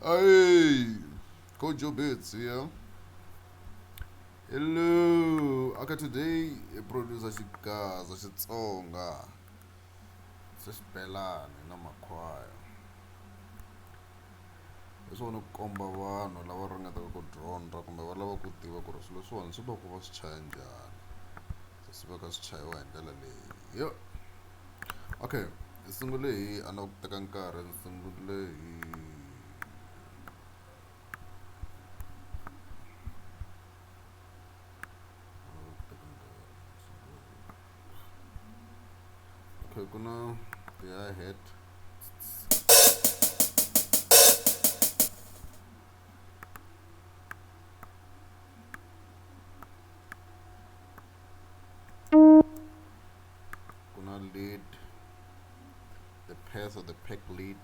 Hey, Kojo Bits here. Hello. Okay, today producer Xikaza Xitsonga. Sexibelani na makhwaya. Hi swona ku komba vanhu lava ringetaka ku dyondza kumbe va lava ku tiva ku ri swilo leswiwani swi va ku va swi chaya njhani. Swi va ka swi chayiwa hi ndlela leyi. Yo. Okay, hi sungule hi a na ku teka nkarhi hi sungule hi okay, kuna hi-hat. Kuna lead, the path or the pack lead.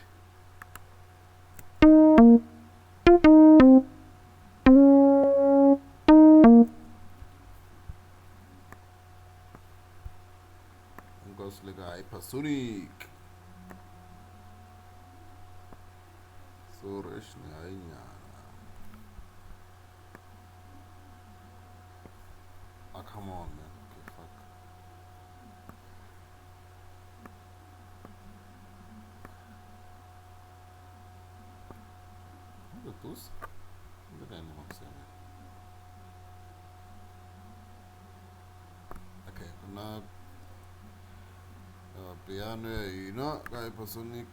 Goes like a hypersonic. So rich ni ainya. Ah, come on, man. Okay, fuck. Look at those. Look at them, man. Okay, now piano, you know, hypersonic,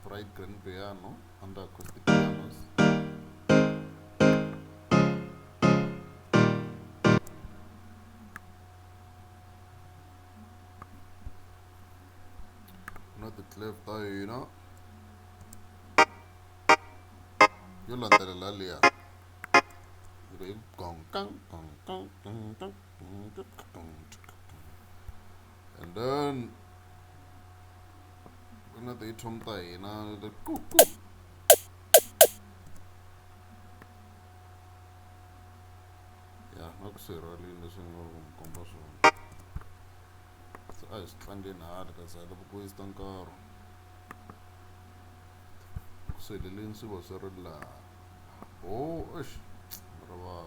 bright green piano, and acoustic pianos. Not the clef, you know. You learn that earlier. You go gong gong gong gong gong gong gong gong, and then when they tom you know, the coo coo. Yeah, not so early in the single composition. So I was standing hard because I love go is tankar. So the lens was a la. Oh, ish. Brava.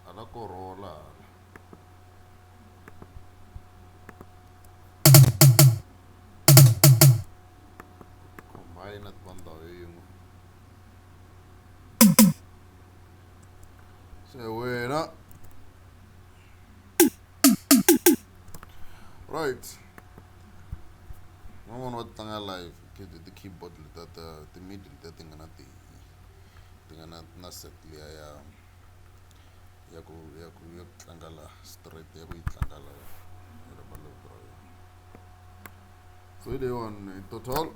Ala corolla. Combine at banda yung. So wait up. Right. No one what tanga live. The keyboard that the middle that thing na thing na set liya ya tlangala straight ya ku tlangala. So they won in total